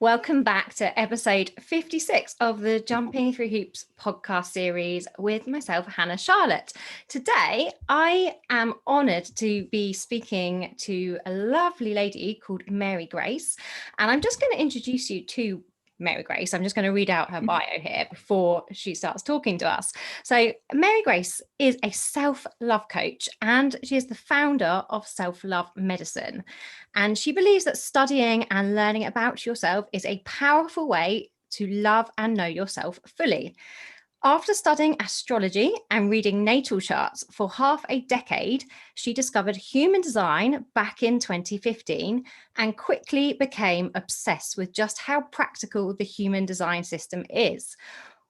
Welcome back to episode 56 of the Jumping Through Hoops podcast series with myself, Hannah Charlotte. Today, I am honoured to be speaking to a lovely lady called Mary Grace, and I'm just going to introduce you to Mary Grace. I'm just going to read out her bio here before she starts talking to us. So Mary Grace is a self-love coach, and she is the founder of Self-Love Medicine. And she believes that studying and learning about yourself is a powerful way to love and know yourself fully. After studying astrology and reading natal charts for half a decade, she discovered human design back in 2015 and quickly became obsessed with just how practical the human design system is.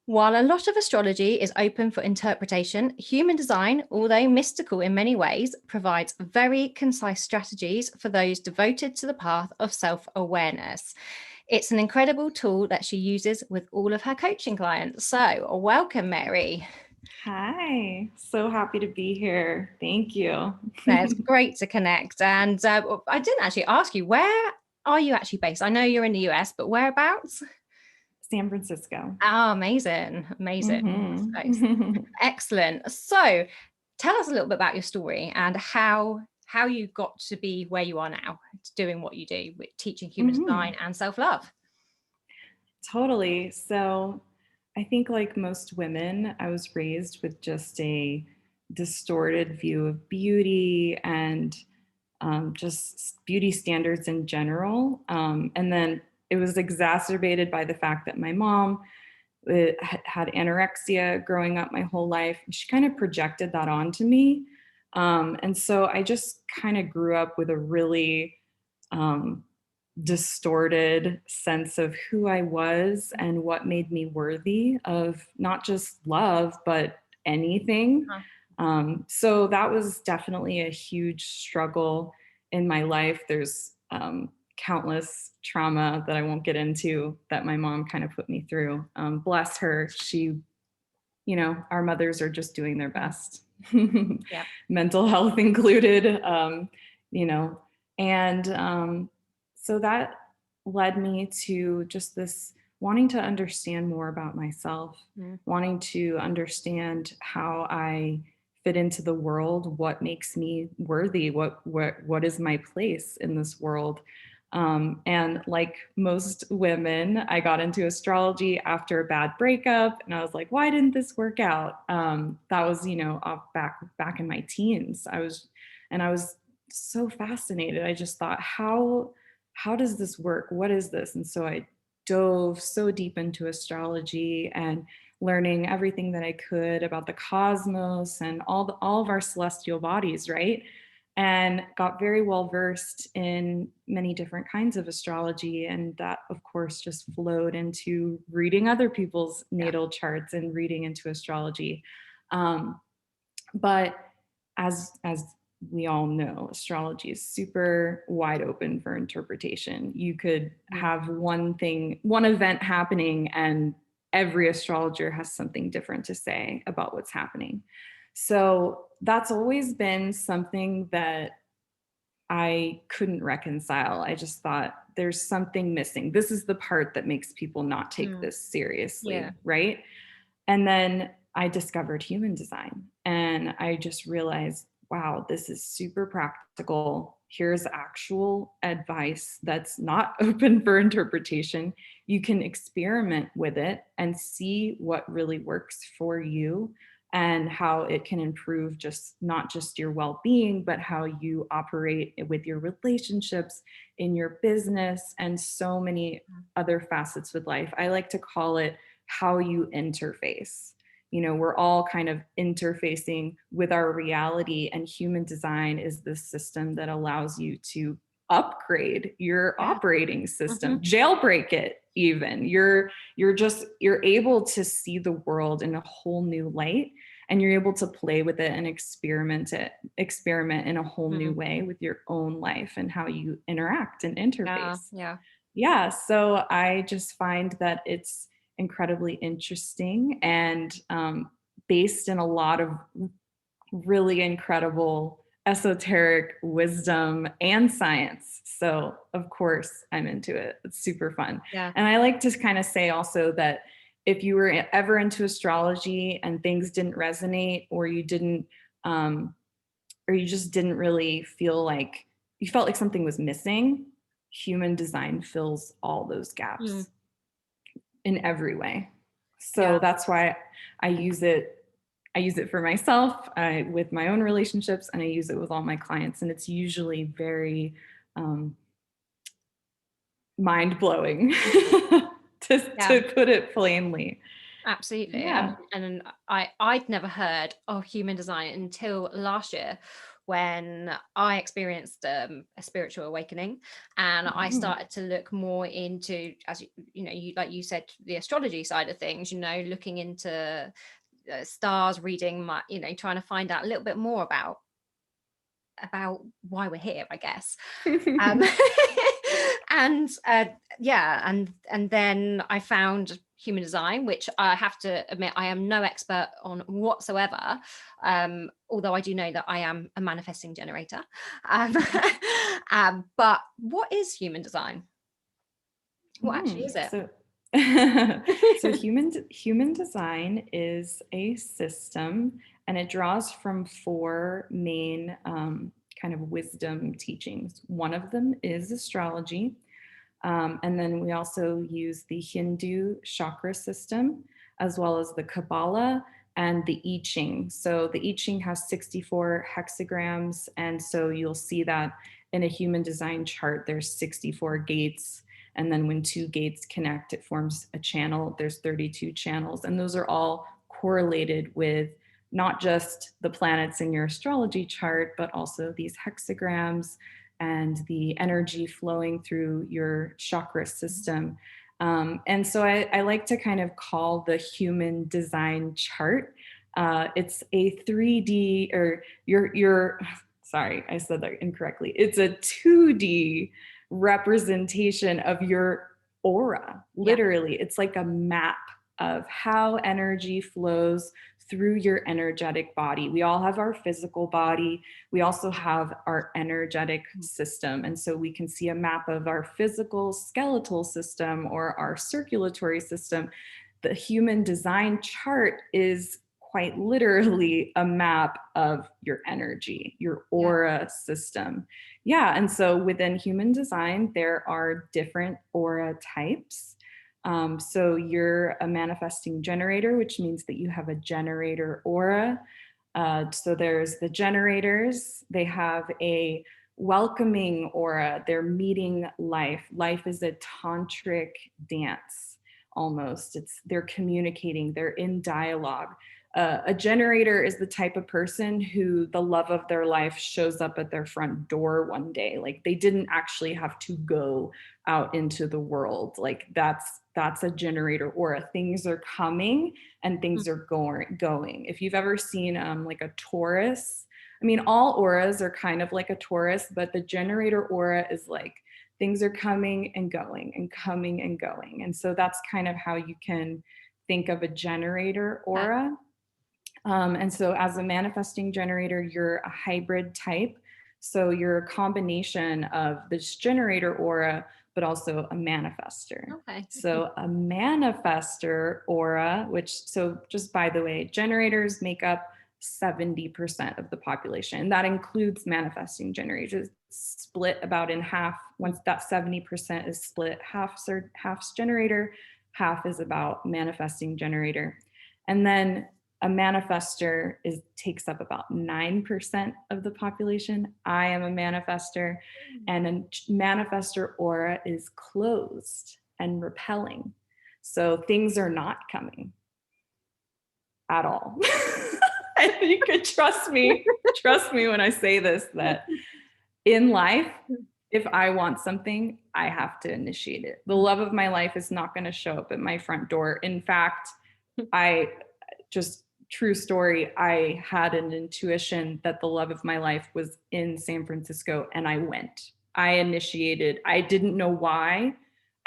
While a lot of astrology is open for interpretation, human design, although mystical in many ways, provides very concise strategies for those devoted to the path of self-awareness. It's an incredible tool that she uses with all of her coaching clients. So welcome, Mary. Hi, so happy to be here. Thank you. It's great to connect. And I didn't actually ask you, where are you actually based? I know you're in the US, but whereabouts? San Francisco. Oh, amazing. Mm-hmm. Excellent. So tell us a little bit about your story and how you got to be where you are now, doing what you do with teaching human design and self-love. Totally. So I think like most women, I was raised with just a distorted view of beauty and just beauty standards in general. And then it was exacerbated by the fact that my mom had anorexia growing up my whole life. She kind of projected that onto me. And so I just kind of grew up with a really distorted sense of who I was and what made me worthy of not just love, but anything. So that was definitely a huge struggle in my life. There's countless trauma that I won't get into that my mom kind of put me through. Bless her. She, our mothers are just doing their best, Yep. Mental health included, you know, and so that led me to just this wanting to understand more about myself, wanting to understand how I fit into the world, what makes me worthy, what is my place in this world. And like most women, I got into astrology after a bad breakup, and I was like, why didn't this work out? That was, back in my teens. I was so fascinated. I just thought, how does this work? What is this? And so I dove so deep into astrology and learning everything that I could about the cosmos and all of our celestial bodies, right? And got very well versed in many different kinds of astrology. And that, of course, just flowed into reading other people's natal charts and reading into astrology. But as we all know, astrology is super wide open for interpretation. You could have one event happening, and every astrologer has something different to say about what's happening. So that's always been something that I couldn't reconcile. I just thought there's something missing. This is the part that makes people not take this seriously, right? And then I discovered human design, and I just realized, wow, this is super practical. Here's actual advice that's not open for interpretation. You can experiment with it and see what really works for you and how it can improve not just your well-being, but how you operate with your relationships, in your business, and so many other facets with life. I like to call it how you interface. We're all kind of interfacing with our reality, and human design is this system that allows you to upgrade your operating system, jailbreak it even. You're able to see the world in a whole new light, and you're able to play with it and experiment in a whole new way with your own life and how you interact and interface. Yeah. So I just find that it's incredibly interesting and based in a lot of really incredible esoteric wisdom and science. So of course I'm into it. It's super fun. Yeah. And I like to kind of say also that if you were ever into astrology and things didn't resonate, or you didn't, or you just didn't really feel like, you felt like something was missing, human design fills all those gaps in every way. So that's why I use it. I use it for myself, with my own relationships, and I use it with all my clients. And it's usually very mind-blowing to put it plainly. Absolutely. Yeah. And I'd never heard of human design until last year, when I experienced a spiritual awakening, and I started to look more into, as you like you said, the astrology side of things, looking into stars, reading my, trying to find out a little bit more about why we're here, I guess. And and then I found human design, which I have to admit I am no expert on whatsoever, although I do know that I am a manifesting generator. But what is human design? What actually is it? So human design is a system, and it draws from four main kind of wisdom teachings. One of them is astrology. And then we also use the Hindu chakra system, as well as the Kabbalah and the I Ching. So the I Ching has 64 hexagrams. And so you'll see that in a human design chart, there's 64 gates. And then when two gates connect, it forms a channel. There's 32 channels. And those are all correlated with not just the planets in your astrology chart, but also these hexagrams and the energy flowing through your chakra system. And so I like to kind of call the human design chart, it's a 3D, or your sorry, I said that incorrectly. It's a 2D representation of your aura. Literally, it's like a map of how energy flows through your energetic body. We all have our physical body. We also have our energetic system. And so we can see a map of our physical skeletal system or our circulatory system. The human design chart is quite literally a map of your energy, your aura system. Yeah. And so within human design, there are different aura types. So you're a manifesting generator, which means that you have a generator aura. So there's the generators. They have a welcoming aura. They're meeting life. Life is a tantric dance almost. They're communicating. They're in dialogue. A generator is the type of person who the love of their life shows up at their front door one day. Like they didn't actually have to go out into the world. Like that's a generator aura. Things are coming and things are going. If you've ever seen like a Taurus, I mean, all auras are kind of like a Taurus, but the generator aura is like things are coming and going and coming and going. And so that's kind of how you can think of a generator aura. And so as a manifesting generator, you're a hybrid type. So you're a combination of this generator aura, but also a manifester. Okay. So a manifester aura, so just by the way, generators make up 70% of the population. And that includes manifesting generators, split about in half. Once that 70% is split, half's generator, half is about manifesting generator. And then a manifester takes up about 9% of the population. I am a manifester, and a manifester aura is closed and repelling. So things are not coming at all. You could trust me when I say this, that in life, if I want something, I have to initiate it. The love of my life is not going to show up at my front door. In fact, true story, I had an intuition that the love of my life was in San Francisco, and I went. I initiated. I didn't know why.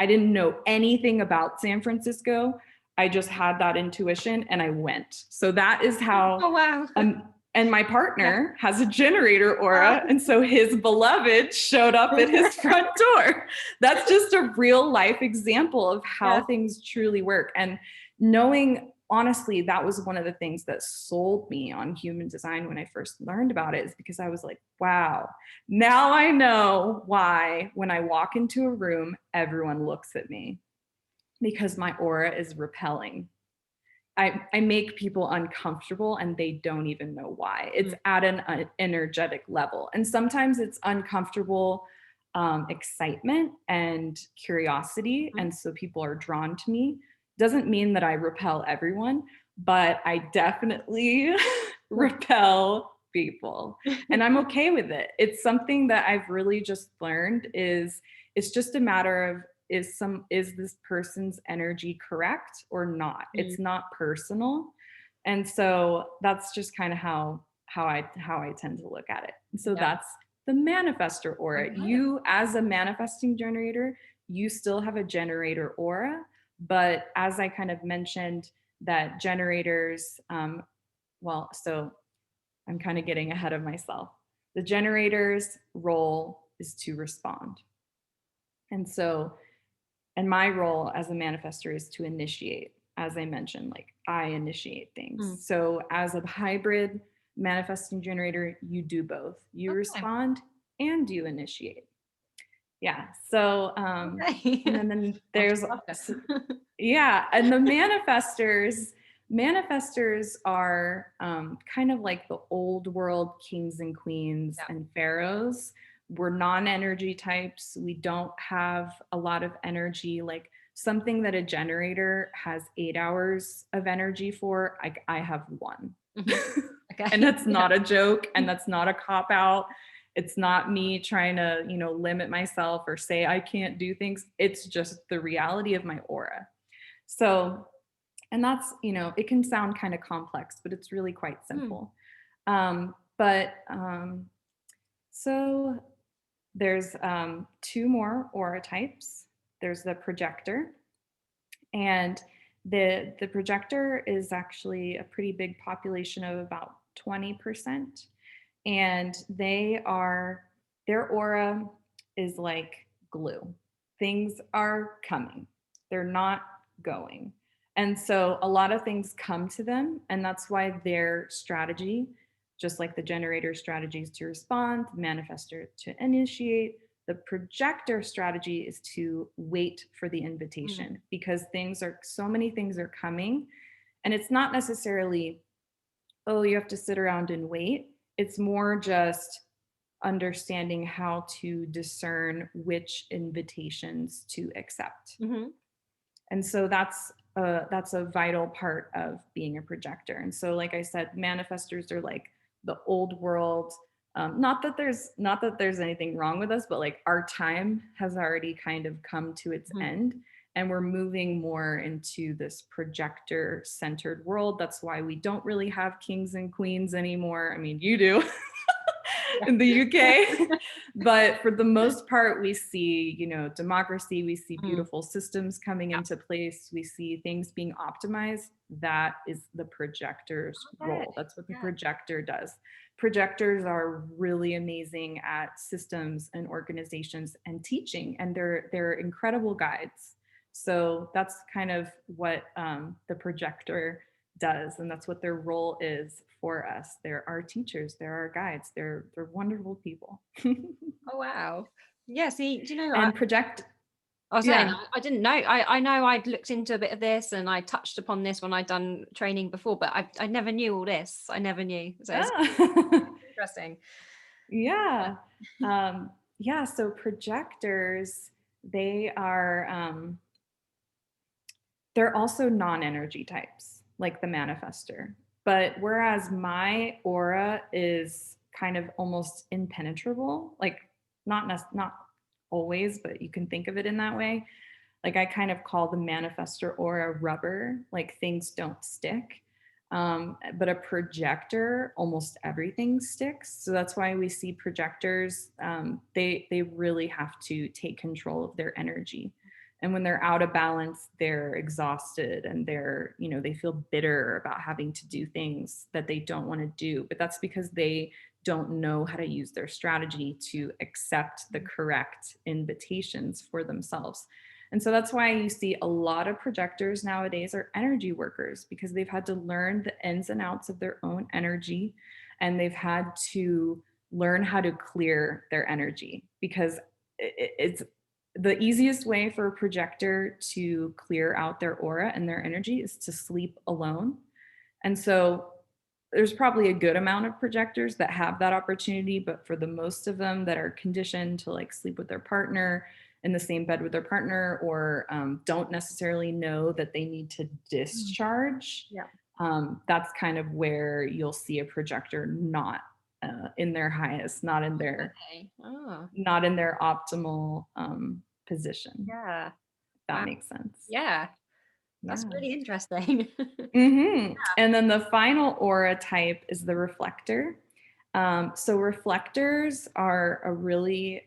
I didn't know anything about San Francisco. I just had that intuition and I went. So that is how And my partner has a generator aura. And so his beloved showed up at his front door. That's just a real life example of how things truly work. And knowing, honestly, that was one of the things that sold me on human design when I first learned about it, is because I was like, wow, now I know why when I walk into a room, everyone looks at me, because my aura is repelling. I make people uncomfortable and they don't even know why. It's at an energetic level. And sometimes it's uncomfortable excitement and curiosity. And so people are drawn to me. Doesn't mean that I repel everyone, but I definitely repel people. And I'm okay with it. It's something that I've really just learned is it's just a matter of, is this person's energy correct or not? It's not personal. And so that's just kind of how I tend to look at it. And so that's the manifestor aura. You, as a manifesting generator, you still have a generator aura, but as I kind of mentioned, that generators, so I'm kind of getting ahead of myself. The generator's role is to respond. And so, and my role as a manifestor is to initiate. As I mentioned, like I initiate things. So as a hybrid manifesting generator, you do both. You respond and you initiate. Yeah. So, and then there's, and the manifestors are kind of like the old world kings and queens and pharaohs. We're non-energy types. We don't have a lot of energy, like something that a generator has 8 hours of energy for. I have 1. And that's not a joke. And that's not a cop out. It's not me trying to, limit myself or say I can't do things. It's just the reality of my aura. So, and that's, it can sound kind of complex, but it's really quite simple. So there's 2 more aura types. There's the projector, and the projector is actually a pretty big population of about 20. And their aura is like glue. Things are coming. They're not going. And so a lot of things come to them, and that's why their strategy, just like the generator strategy is to respond, the manifestor to initiate, the projector strategy is to wait for the invitation, because so many things are coming. And it's not necessarily, oh, you have to sit around and wait. It's more just understanding how to discern which invitations to accept. And so that's a vital part of being a projector. And so, like I said, manifestors are like the old world. Not that there's anything wrong with us, but like our time has already kind of come to its end, and we're moving more into this projector centered world. That's why we don't really have kings and queens anymore. I mean, you do. In the UK. But for the most part, we see, democracy, we see beautiful systems coming into place, we see things being optimized. That is the projector's role. That's what the projector does. Projectors are really amazing at systems and organizations and teaching, and they're incredible guides. So that's kind of what the projector does, and that's what their role is for us. They're our teachers, they're our guides, they're wonderful people. Oh wow. Yeah, see, do you know, and I was saying, I didn't know. I know I'd looked into a bit of this, and I touched upon this when I'd done training before, but I never knew all this. I never knew. So it's interesting. So projectors, they're also non-energy types, like the manifestor. But whereas my aura is kind of almost impenetrable, like not always, but you can think of it in that way. Like I kind of call the manifestor aura rubber, like things don't stick. But a projector, almost everything sticks. So that's why we see projectors, they really have to take control of their energy. And when they're out of balance, they're exhausted and they feel bitter about having to do things that they don't want to do. But that's because they don't know how to use their strategy to accept the correct invitations for themselves. And so that's why you see a lot of projectors nowadays are energy workers, because they've had to learn the ins and outs of their own energy, and they've had to learn how to clear their energy, because it's the easiest way for a projector to clear out their aura and their energy is to sleep alone. And so there's probably a good amount of projectors that have that opportunity, but for the most of them that are conditioned to like sleep with their partner, in the same bed with their partner, or don't necessarily know that they need to discharge, that's kind of where you'll see a projector not in their highest, not in their optimal position. Yeah. If that makes sense. Yeah. That's really interesting. And then the final aura type is the reflector. So reflectors are a really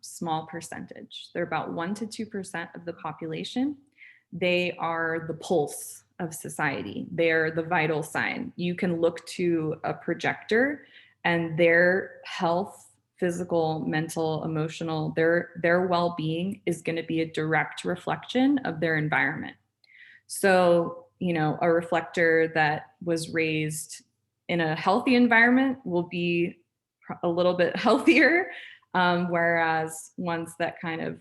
small percentage. They're about 1 to 2% of the population. They are the pulse of society. They're the vital sign. You can look to a projector and their health, physical, mental, emotional, their well-being is going to be a direct reflection of their environment. So, a reflector that was raised in a healthy environment will be a little bit healthier, whereas ones that kind of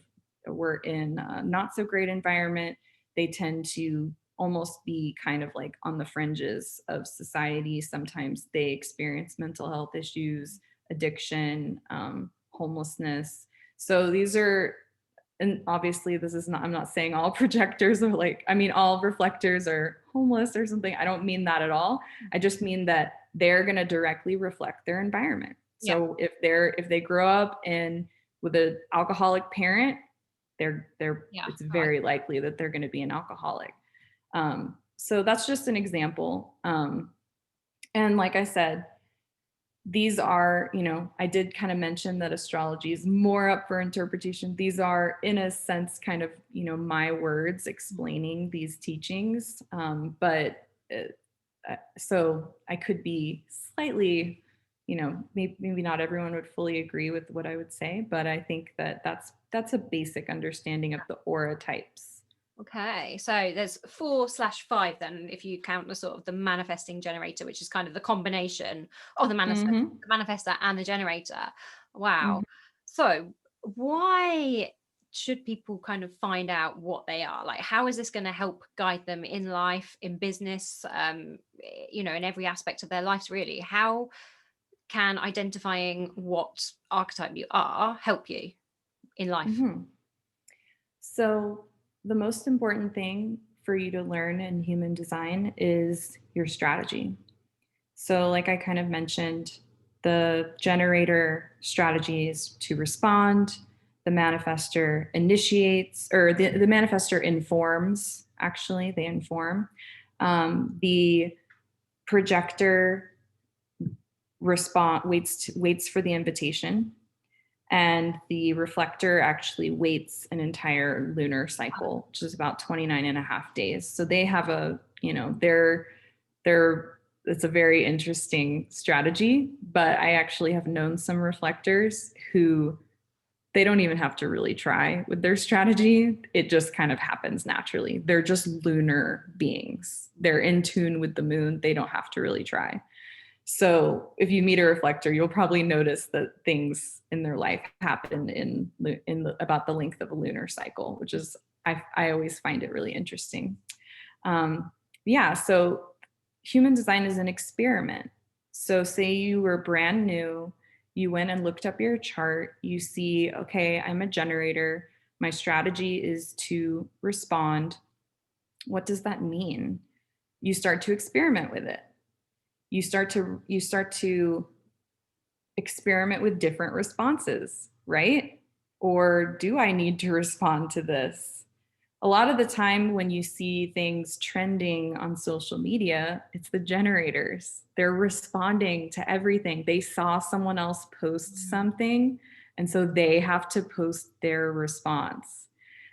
were in a not so great environment, they tend to almost be kind of like on the fringes of society. Sometimes they experience mental health issues, addiction, homelessness. So these are, and obviously this is not, I'm not saying all projectors are like, all reflectors are homeless or something. I don't mean that at all. I just mean that they're going to directly reflect their environment. So if they grow up with an alcoholic parent, it's very likely that they're going to be an alcoholic. So that's just an example. And like I said, these are, I did kind of mention that astrology is more up for interpretation. These are, in a sense, kind of, my words explaining these teachings. So I could be slightly, maybe not everyone would fully agree with what I would say, but I think that that's a basic understanding of the aura types. Okay, so there's 4/5 then, if you count the sort of the manifesting generator, which is kind of the combination of the manifestor and the generator. Wow. So why should people kind of find out what they are? Like, how is this going to help guide them in life, in business, in every aspect of their lives, really? How can identifying what archetype you are help you in life? So the most important thing for you to learn in human design is your strategy. So like I kind of mentioned, the generator strategy is to respond, the manifestor initiates, or the manifestor informs, actually, they inform. The projector waits for the invitation, and the reflector actually waits an entire lunar cycle, which is about 29 and a half days. So they have it's a very interesting strategy, but I actually have known some reflectors who they don't even have to really try with their strategy. It just kind of happens naturally. They're just lunar beings. They're in tune with the moon. They don't have to really try. So if you meet a reflector, you'll probably notice that things in their life happen in about the length of a lunar cycle, which is, I always find it really interesting. So human design is an experiment. So say you were brand new, you went and looked up your chart, you see, okay, I'm a generator. My strategy is to respond. What does that mean? You start to experiment with it. You start to experiment with different responses, right? Or do I need to respond to this? A lot of the time when you see things trending on social media, it's the generators. They're responding to everything. They saw someone else post something, and so they have to post their response.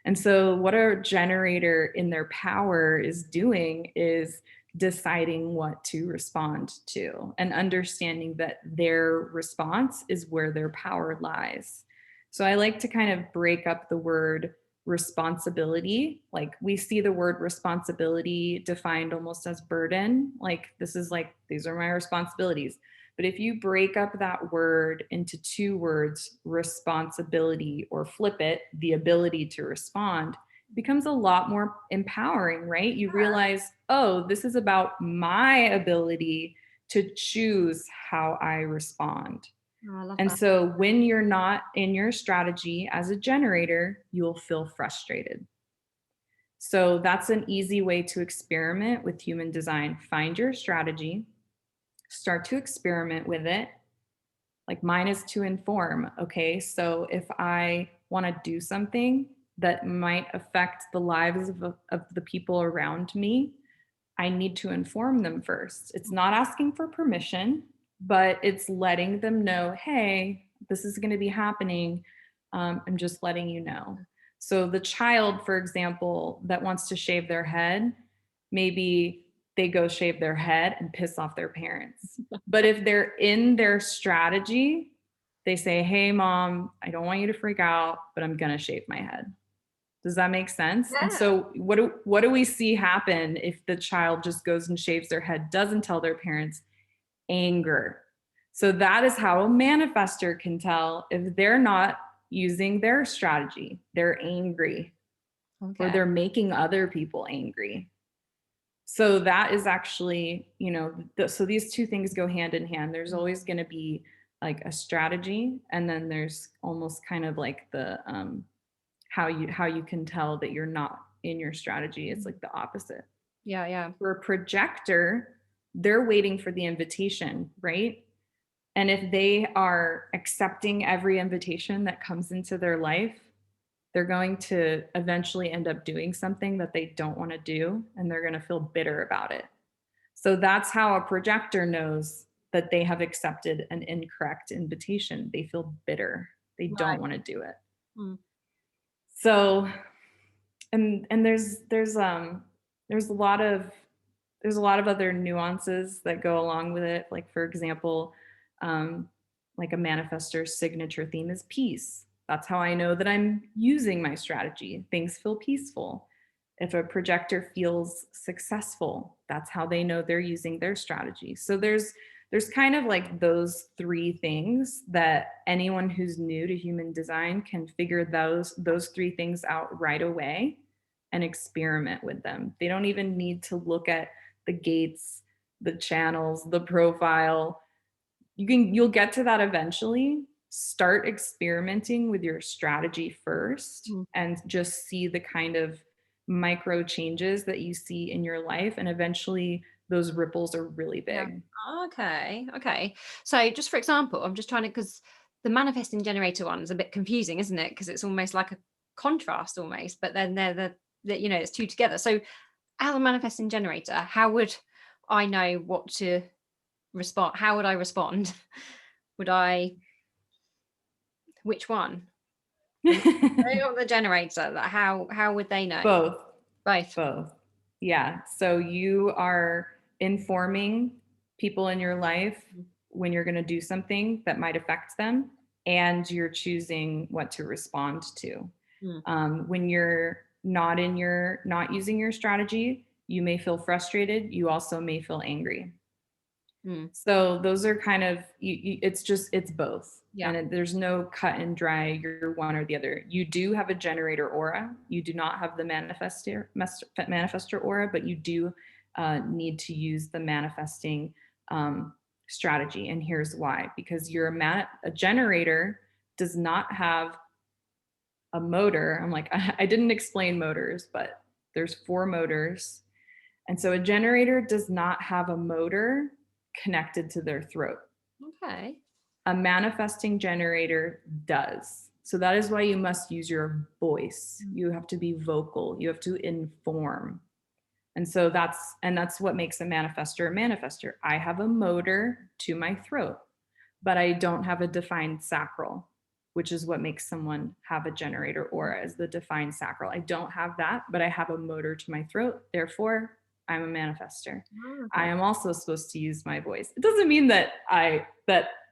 And so what a generator in their power is doing is deciding what to respond to and understanding that their response is where their power lies. So I like to kind of break up the word responsibility. Like we see the word responsibility defined almost as burden. Like this is like, these are my responsibilities. But if you break up that word into two words, responsibility, or flip it, the ability to respond, becomes a lot more empowering, right? You realize, oh, this is about my ability to choose how I respond. Oh, I love And that. so when you're not in your strategy as a generator, you'll feel frustrated. So that's an easy way to experiment with human design. Find your strategy, start to experiment with it. Like mine is to inform. Okay, so if I want to do something that might affect the lives of the people around me, I need to inform them first. It's not asking for permission, but it's letting them know, hey, this is going to be happening. I'm just letting you know. So the child, for example, that wants to shave their head, maybe they go shave their head and piss off their parents. But if they're in their strategy, they say, hey, mom, I don't want you to freak out, but I'm going to shave my head. Does that make sense? Yeah. And so what do we see happen if the child just goes and shaves their head, doesn't tell their parents? Anger. So that is how a manifester can tell if they're not using their strategy. They're angry, or they're making other people angry. So that is actually, so these two things go hand in hand. There's always going to be like a strategy, and then there's almost kind of like the how you can tell that you're not in your strategy. It's like the opposite. Yeah. For a projector, they're waiting for the invitation, right? And if they are accepting every invitation that comes into their life, they're going to eventually end up doing something that they don't want to do, and they're going to feel bitter about it. So that's how a projector knows that they have accepted an incorrect invitation. They feel bitter. They don't want to do it. So, and there's a lot of other nuances that go along with it. Like for example, like a manifestor's signature theme is peace. That's how I know that I'm using my strategy. Things feel peaceful. If a projector feels successful, that's how they know they're using their strategy. So there's kind of like those three things that anyone who's new to human design can figure those three things out right away and experiment with them. They don't even need to look at the gates, the channels, the profile. You'll get to that eventually. Start experimenting with your strategy first and just see the kind of micro changes that you see in your life, and eventually those ripples are really big. Okay. So just for example, I'm just trying to, because the manifesting generator one is a bit confusing, isn't it? Because it's almost like a contrast almost, but then they're it's two together. So as a manifesting generator, how would I know what to respond? How would I respond? Which one? The generator, how would they know? Both. Yeah. So you are informing people in your life when you're going to do something that might affect them, and you're choosing what to respond to. When you're not using your strategy, you may feel frustrated. You also may feel angry. So those are kind of, it's both. Yeah. And there's no cut and dry, you're one or the other. You do have a generator aura. You do not have the manifestor aura, but you do need to use the manifesting strategy. And here's why: because a generator does not have a motor. I'm like, I didn't explain motors, but there's 4 motors. And so a generator does not have a motor connected to their throat. Okay. A manifesting generator does. So that is why you must use your voice. You have to be vocal. You have to inform. And so that's what makes a manifestor. I have a motor to my throat, but I don't have a defined sacral. which is what makes someone have a generator aura, as the defined sacral. I don't have that, but I have a motor to my throat. Therefore, I'm a manifester. I am also supposed to use my voice. It doesn't mean that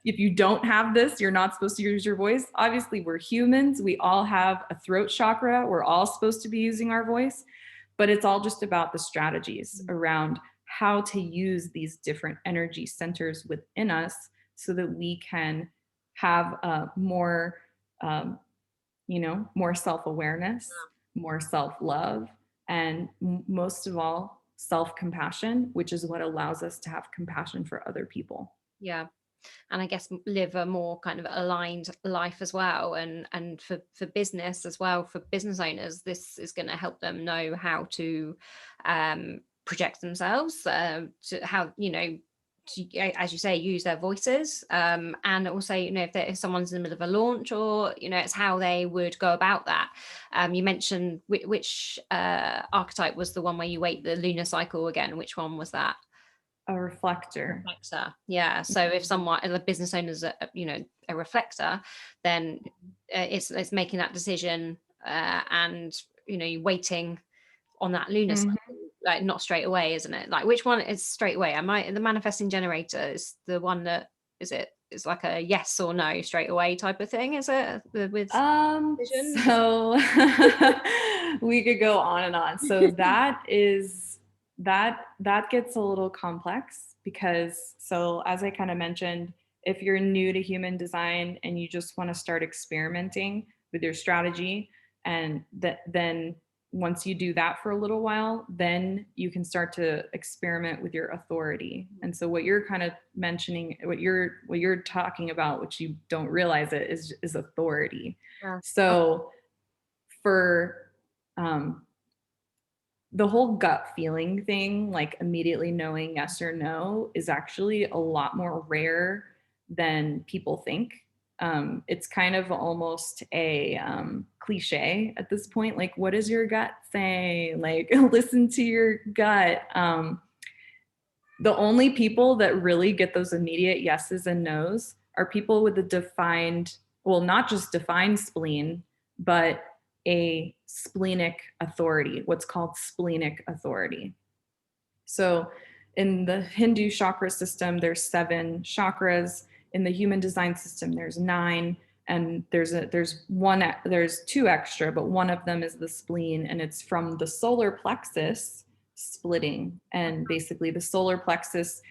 if you don't have this, you're not supposed to use your voice. Obviously, we're humans. We all have a throat chakra. We're all supposed to be using our voice, but it's all just about the strategies around how to use these different energy centers within us so that we can have more, more self-awareness, more self-love, and most of all, self-compassion, which is what allows us to have compassion for other people. Yeah. And I guess live a more kind of aligned life as well. And for business as well, for business owners, this is going to help them know how to project themselves, to how, to, as you say, use their voices, and also, if someone's in the middle of a launch, or it's how they would go about that. You mentioned which archetype was the one where you wait the lunar cycle again? Which one was that? A reflector. Yeah. So if someone, a business owner's a reflector, then it's making that decision, and you're waiting on that lunar cycle, like not straight away, isn't it? Like, which one is straight away? The manifesting generator is the one that it's like a yes or no straight away type of thing, is it? With vision? So we could go on and on. So that gets a little complex, because, so as I kind of mentioned, if you're new to human design and you just want to start experimenting with your strategy, and then once you do that for a little while, then you can start to experiment with your authority. And so what you're kind of mentioning, what you're talking about, which you don't realize it, is authority. Yeah. So for the whole gut feeling thing, like immediately knowing yes or no, is actually a lot more rare than people think. It's kind of almost a cliche at this point. Like, what does your gut say? Like, listen to your gut. The only people that really get those immediate yeses and nos are people with a defined, well, not just defined spleen, but a splenic authority, what's called splenic authority. So in the Hindu chakra system, there's 7 chakras. In the human design system, there's 9. And there's 2 extra, but one of them is the spleen, and it's from the solar plexus splitting. And basically the solar plexus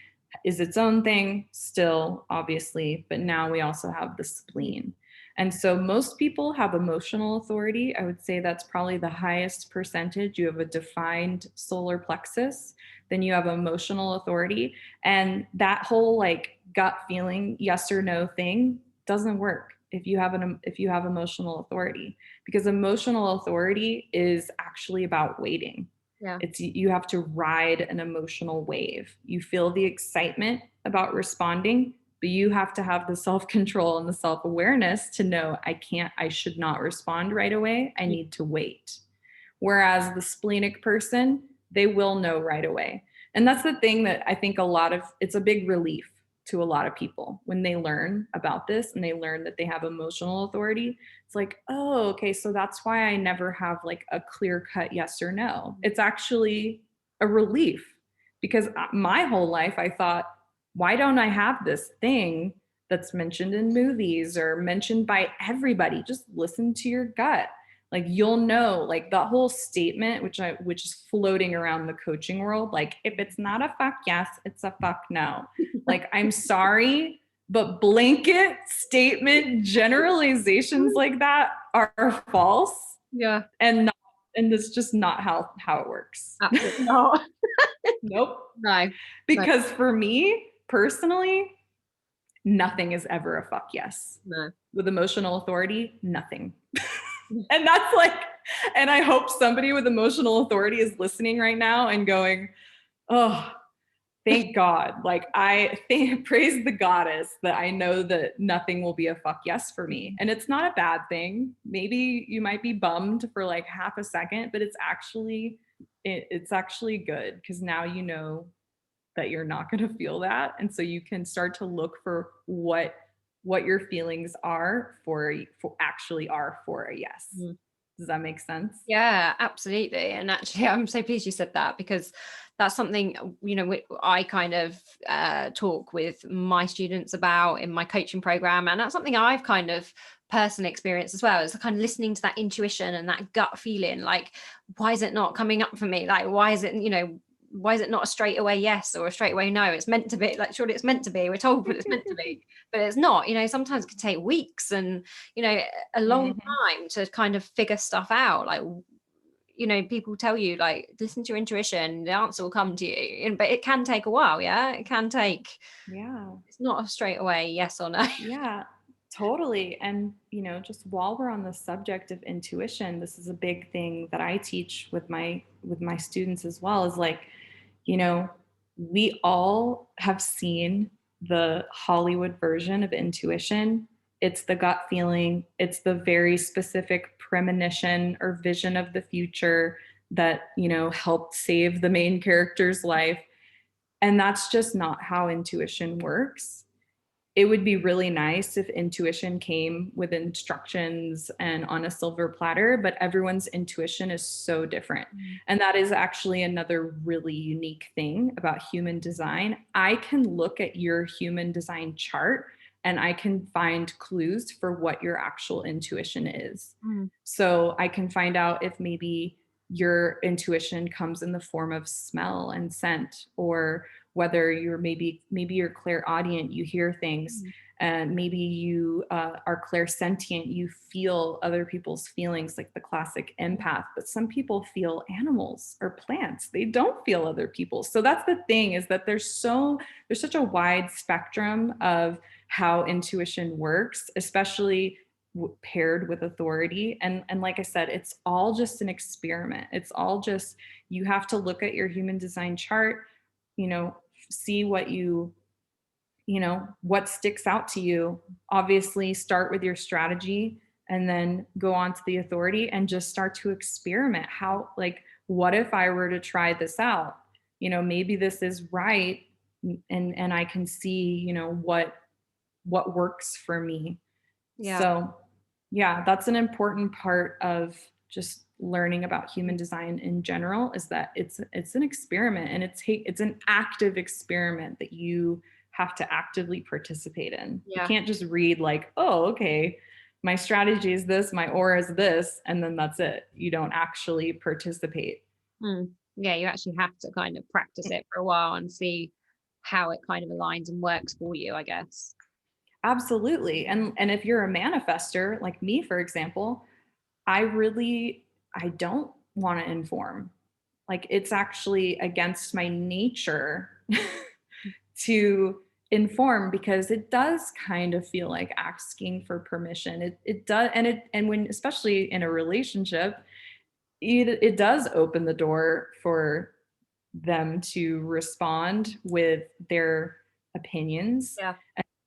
is its own thing still, obviously, but now we also have the spleen. And so most people have emotional authority. I would say that's probably the highest percentage. You have a defined solar plexus, then you have emotional authority. And that whole like gut feeling, yes or no thing doesn't work if you have emotional authority, because emotional authority is actually about waiting. Yeah. You have to ride an emotional wave. You feel the excitement about responding, but you have to have the self-control and the self-awareness to know I should not respond right away. I need to wait. Whereas the splenic person, they will know right away. And that's the thing that I think it's a big relief to a lot of people when they learn about this and they learn that they have emotional authority. It's like, oh, okay, so that's why I never have like a clear-cut yes or no. It's actually a relief, because my whole life I thought, why don't I have this thing that's mentioned in movies or mentioned by everybody? Just listen to your gut. Like, you'll know, like that whole statement, which is floating around the coaching world, like, if it's not a fuck yes, it's a fuck no. Like, I'm sorry, but blanket statement generalizations like that are false. Yeah. And it's just not how it works. Absolutely not. Nope. No. Because for me personally, nothing is ever a fuck yes. No. With emotional authority, nothing. And that's like, and I hope somebody with emotional authority is listening right now and going, oh, thank God. Like, praise the goddess that I know that nothing will be a fuck yes for me. And it's not a bad thing. Maybe you might be bummed for like half a second, but it's actually good, because now you know that you're not going to feel that. And so you can start to look for what what your feelings are for actually are for a yes. Mm. Does that make sense? Yeah, absolutely. And actually, I'm so pleased you said that, because that's something, I kind of talk with my students about in my coaching program. And that's something I've kind of personally experienced as well, is kind of listening to that intuition and that gut feeling. Like, why is it not coming up for me? Like, why is it not a straight away yes or a straight away no? It's meant to be, like, surely it's meant to be. We're told that it's meant to be, but it's not. Sometimes it can take weeks and, a long time to kind of figure stuff out. Like, people tell you, like, listen to your intuition, the answer will come to you. But it can take a while. Yeah, it can take. Yeah. It's not a straight away yes or no. Yeah, totally. And, just while we're on the subject of intuition, this is a big thing that I teach with my students as well, is like, we all have seen the Hollywood version of intuition. It's the gut feeling, it's the very specific premonition or vision of the future that, helped save the main character's life. And that's just not how intuition works. It would be really nice if intuition came with instructions and on a silver platter, but everyone's intuition is so different. And that is actually another really unique thing about human design. I can look at your human design chart and I can find clues for what your actual intuition is. So I can find out if maybe your intuition comes in the form of smell and scent, or whether you're maybe you're clairaudient, you hear things, and maybe you are clairsentient, you feel other people's feelings, like the classic empath. But some people feel animals or plants, they don't feel other people. So that's the thing, is that there's such a wide spectrum of how intuition works, especially paired with authority. And like I said, it's all just an experiment. It's all just, you have to look at your human design chart, see what what sticks out to you. Obviously start with your strategy and then go on to the authority and just start to experiment. How, like, what if I were to try this out? Maybe this is right, and I can see, what works for me. Yeah. So yeah, that's an important part of just learning about human design in general, is that it's an experiment, and it's an active experiment that you have to actively participate in. You can't just read like, oh, okay, my strategy is this, my aura is this, and then that's it. You don't actually participate. Yeah, you actually have to kind of practice it for a while and see how it kind of aligns and works for you, I guess. Absolutely. And if you're a manifester like me, for example, I don't want to inform. Like, it's actually against my nature to inform, because it does kind of feel like asking for permission. It does. And when, especially in a relationship, it does open the door for them to respond with their opinions. Yeah.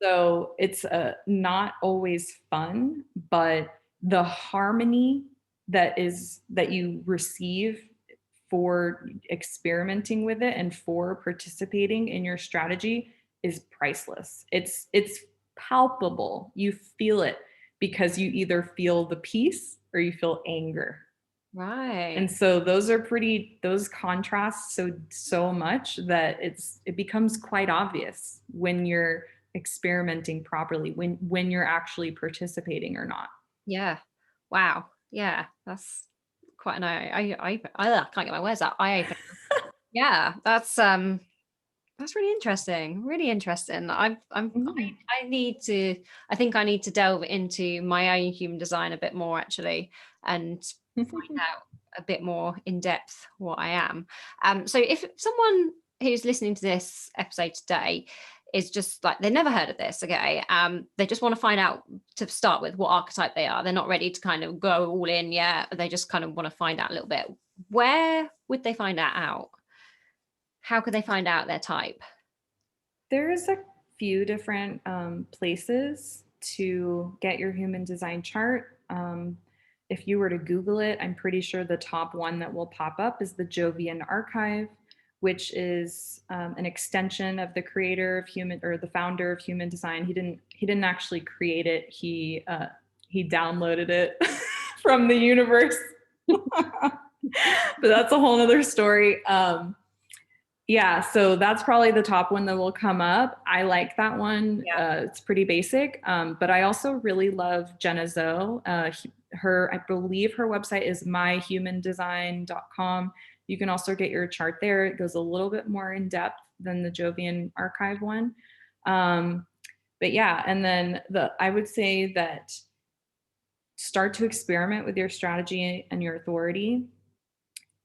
So it's not always fun, but the harmony that you receive for experimenting with it and for participating in your strategy is priceless. It's palpable. You feel it, because you either feel the peace or you feel anger. Right. And so those contrast so much that it becomes quite obvious when you're experimenting properly, when you're actually participating or not. Yeah. Wow. Yeah. That's quite an I can't get my words out. Eye opener. Yeah. That's really interesting. Really interesting. I need to, I think I need to delve into my own human design a bit more, actually, and find out a bit more in depth what I am. So if someone who's listening to this episode today is just like, they never heard of this, okay, they just want to find out, to start with, what archetype they are. They're not ready to kind of go all in yet, but they just kind of want to find out a little bit. Where would they find that out? How could they find out their type? There's a few different places to get your human design chart. If you were to Google it, I'm pretty sure the top one that will pop up is the Jovian Archive, which is an extension of the creator of human, or the founder of human design. he didn't actually create it. He downloaded it from the universe. But that's a whole nother story. Yeah, so that's probably the top one that will come up. I like that one. Yeah. It's pretty basic. But I also really love Jenna Zoe. I believe her website is myhumandesign.com. You can also get your chart there. It goes a little bit more in depth than the Jovian archive one. But yeah, and then I would say that start to experiment with your strategy and your authority.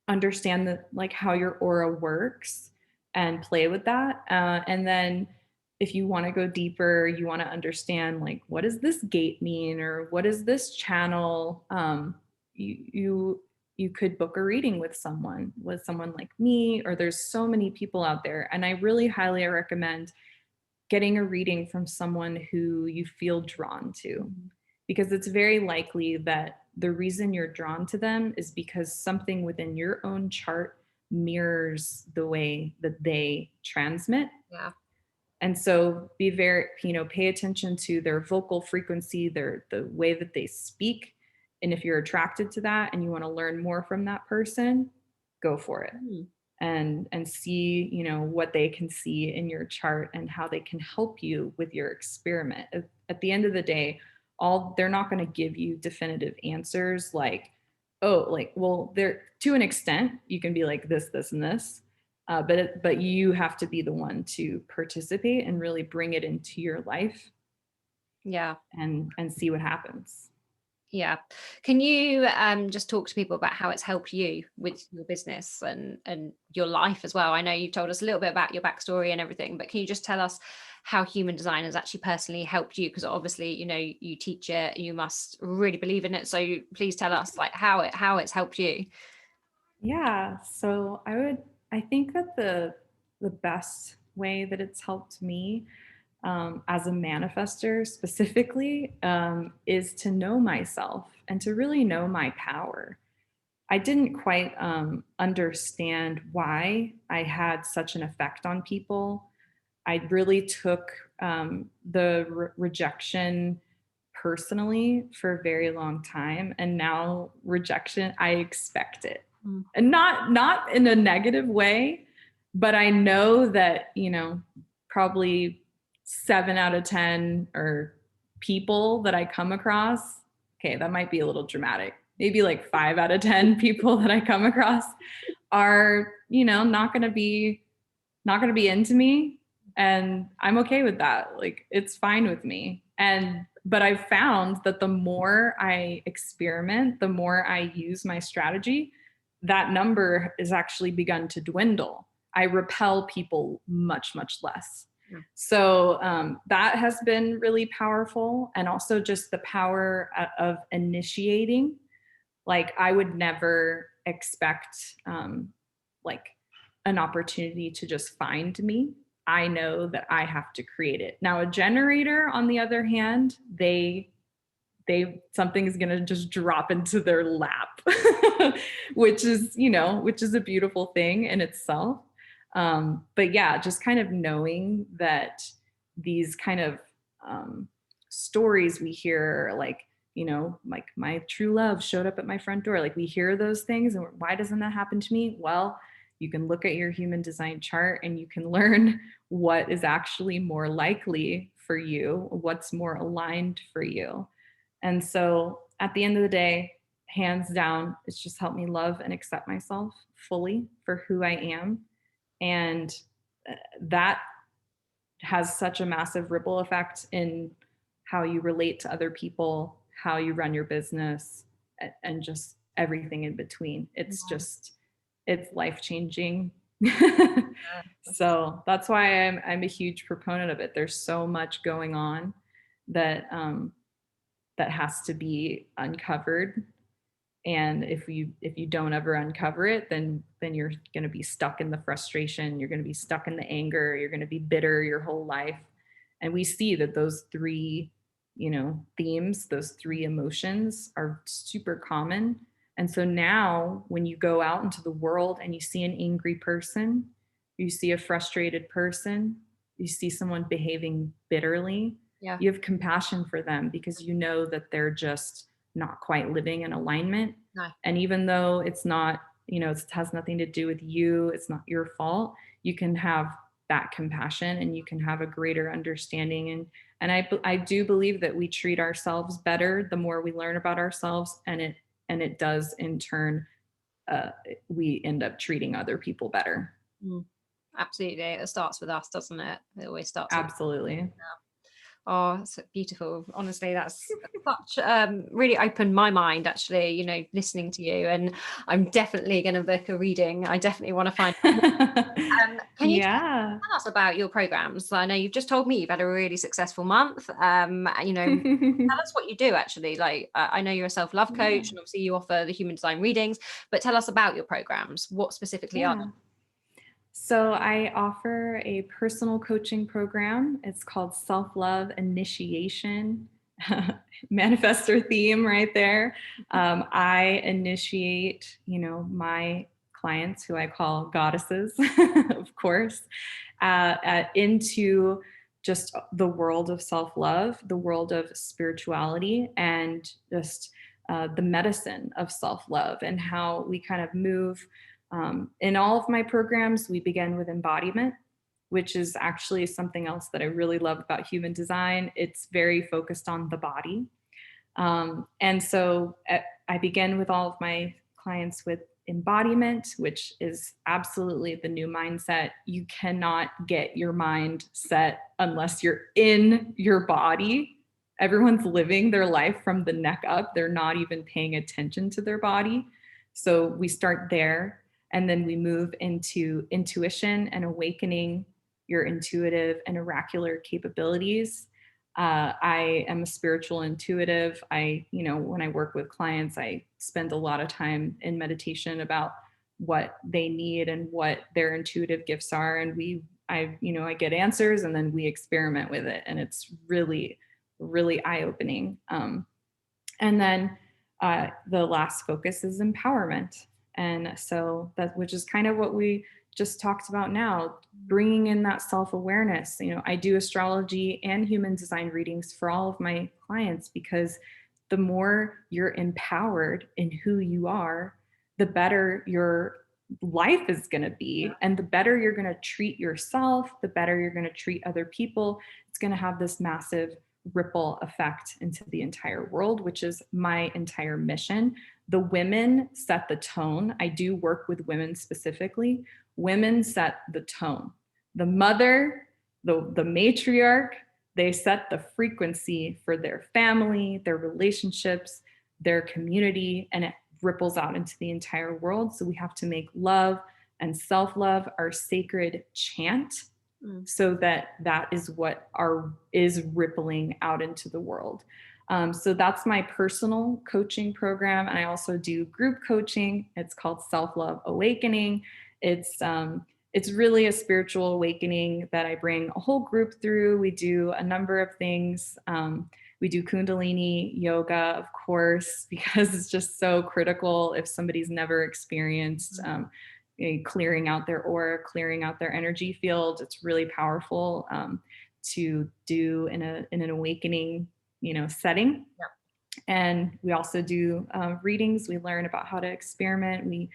Understand that, like, how your aura works and play with that. And then if you want to go deeper, you want to understand, like, what does this gate mean, or what is this channel? You could book a reading with someone like me, or there's so many people out there. And I really highly recommend getting a reading from someone who you feel drawn to, because it's very likely that the reason you're drawn to them is because something within your own chart mirrors the way that they transmit. Yeah. And so be very, pay attention to their vocal frequency, the way that they speak. And if you're attracted to that and you want to learn more from that person, go for it. And see, what they can see in your chart and how they can help you with your experiment. At the end of the day, they're not going to give you definitive answers like, they're, to an extent, you can be like this, and this, but you have to be the one to participate and really bring it into your life. Yeah. And see what happens. Yeah. Can you just talk to people about how it's helped you with your business and your life as well? I know you've told us a little bit about your backstory and everything, but can you just tell us how human design has actually personally helped you? Because obviously, you teach it, you must really believe in it. So please tell us, like, how it's helped you. Yeah. So I think that the best way that it's helped me, as a manifester specifically, is to know myself and to really know my power. I didn't quite understand why I had such an effect on people. I really took the rejection personally for a very long time, and now rejection, I expect it, and not in a negative way, but I know that probably 7 out of 10 or people that I come across, okay, that might be a little dramatic, maybe like 5 out of 10 people that I come across are not going to be into me, and I'm okay with that. Like, it's fine with me. But I've found that the more I experiment, the more I use my strategy, that number has actually begun to dwindle. I repel people much, much less. So that has been really powerful. And also just the power of initiating. Like, I would never expect like an opportunity to just find me. I know that I have to create it. Now, a generator, on the other hand, something is going to just drop into their lap, which is a beautiful thing in itself. But yeah, just kind of knowing that these kind of stories we hear, like, like, my true love showed up at my front door. Like, we hear those things, and why doesn't that happen to me? Well, you can look at your human design chart and you can learn what is actually more likely for you, what's more aligned for you. And so at the end of the day, hands down, it's just helped me love and accept myself fully for who I am. And that has such a massive ripple effect in how you relate to other people, how you run your business, and just everything in between. It's life-changing. So that's why I'm a huge proponent of it. There's so much going on that has to be uncovered. And if you don't ever uncover it, then you're going to be stuck in the frustration. You're going to be stuck in the anger. You're going to be bitter your whole life. And we see that those three, themes, those three emotions are super common. And so now when you go out into the world and you see an angry person, you see a frustrated person, you see someone behaving bitterly, Yeah. You have compassion for them because you know that they're just not quite living in alignment. No. And even though it's not, it has nothing to do with you, it's not your fault, you can have that compassion and you can have a greater understanding. And I do believe that we treat ourselves better the more we learn about ourselves, and it does in turn, we end up treating other people better. Absolutely. It starts with us, doesn't it? It always starts with Absolutely. Oh, it's beautiful. Honestly, that's such really opened my mind, actually, listening to you. And I'm definitely going to book a reading. I definitely want to find out more. Can you Yeah. tell us about your programs? I know you've just told me you've had a really successful month. Tell us what you do, actually. Like, I know you're a self-love coach, and obviously you offer the human design readings, but tell us about your programs. What specifically are they? So I offer a personal coaching program. It's called Self-Love Initiation. Manifestor theme right there. I initiate, my clients, who I call goddesses, of course, into just the world of self-love, the world of spirituality, and just the medicine of self-love, and how we kind of move. In all of my programs, we begin with embodiment, which is actually something else that I really love about human design. It's very focused on the body. And so I begin with all of my clients with embodiment, which is absolutely the new mindset. You cannot get your mind set unless you're in your body. Everyone's living their life from the neck up. They're not even paying attention to their body. So we start there, and then we move into intuition and awakening your intuitive and oracular capabilities. I am a spiritual intuitive. When I work with clients, I spend a lot of time in meditation about what they need and what their intuitive gifts are. And I get answers, and then we experiment with it. And it's really, really eye-opening. And then the last focus is empowerment. And so which is kind of what we just talked about now, bringing in that self-awareness. I do astrology and human design readings for all of my clients, because the more you're empowered in who you are, the better your life is going to be, and the better you're going to treat yourself, the better you're going to treat other people. It's going to have this massive ripple effect into the entire world, which is my entire mission. The women set the tone. I do work with women specifically. Women set the tone. The mother, the matriarch, they set the frequency for their family, their relationships, their community, and it ripples out into the entire world. So we have to make love and self-love our sacred chant, so that is what is rippling out into the world. So that's my personal coaching program. And I also do group coaching. It's called Self-Love Awakening. It's really a spiritual awakening that I bring a whole group through. We do a number of things. We do Kundalini yoga, of course, because it's just so critical if somebody's never experienced clearing out their aura, clearing out their energy field. It's really powerful to do in an awakening, setting. Yep. And we also do readings. We learn about how to experiment. We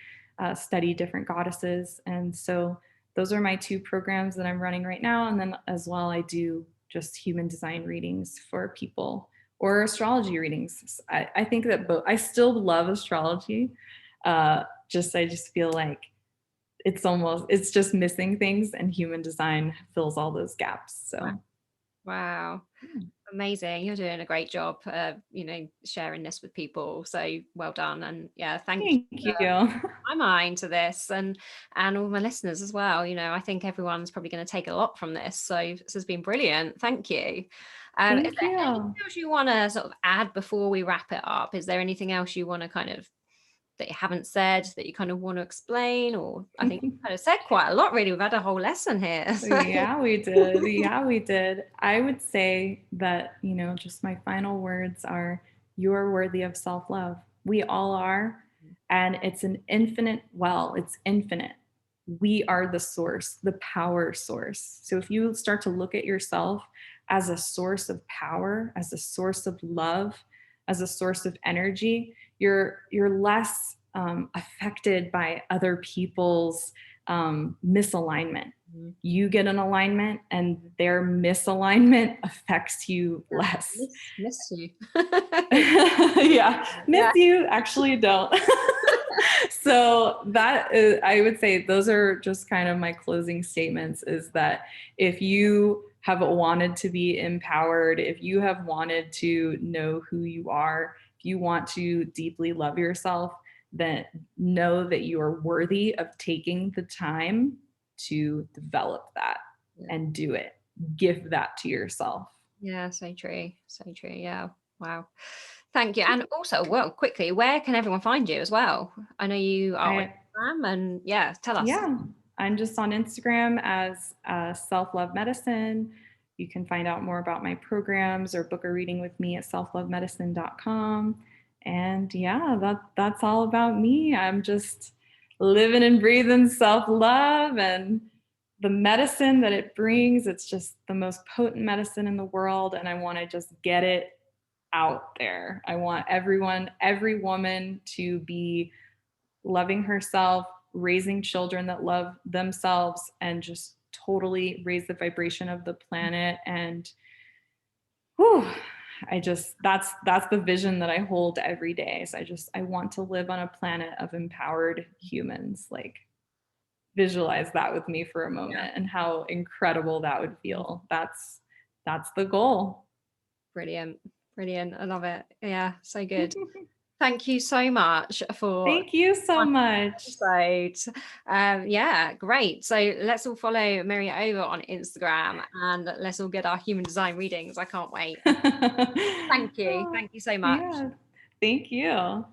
study different goddesses. And so those are my two programs that I'm running right now. And then as well, I do just human design readings for people, or astrology readings. I think that both, I still love astrology. I just feel like it's just missing things, and human design fills all those gaps. So wow. Amazing. You're doing a great job sharing this with people, so well done. And thank you my mind to this, and all my listeners as well. I think everyone's probably going to take a lot from this, so this has been brilliant. Thank you. Is there anything else you want to sort of add before we wrap it up? Is there anything else you want to kind of that you haven't said that you kind of want to explain? Or I think you kind of said quite a lot, really. We've had a whole lesson here. So. Yeah, we did. Yeah, we did. I would say that, just my final words are, you are worthy of self-love. We all are. And it's an infinite well. It's infinite. We are the source, the power source. So if you start to look at yourself as a source of power, as a source of love, as a source of energy, you're less affected by other people's misalignment. You get an alignment and their misalignment affects you less. Miss you. Yeah, miss you, actually don't. So that is, I would say those are just kind of my closing statements, is that if you have wanted to be empowered, if you have wanted to know who you are, if you want to deeply love yourself, then know that you are worthy of taking the time to develop that and do it. Give that to yourself. Yeah, so true. So true. Yeah. Wow. Thank you. And also, well, quickly, where can everyone find you as well? I know you are on Instagram, and yeah, tell us. Yeah, I'm just on Instagram as Self-Love Medicine. You can find out more about my programs or book a reading with me at selflovemedicine.com. And yeah, that's all about me. I'm just living and breathing self-love and the medicine that it brings. It's just the most potent medicine in the world. And I want to just get it out there. I want everyone, every woman to be loving herself, raising children that love themselves, and just totally raise the vibration of the planet. And whew, that's the vision that I hold every day. So I want to live on a planet of empowered humans. Like, visualize that with me for a moment, and how incredible that would feel. That's the goal. Brilliant. I love it. Yeah, so good. Thank you so much for. Thank you so much. Yeah, great. So let's all follow Mary over on Instagram, and let's all get our human design readings. I can't wait. Thank you so much. Yeah, thank you.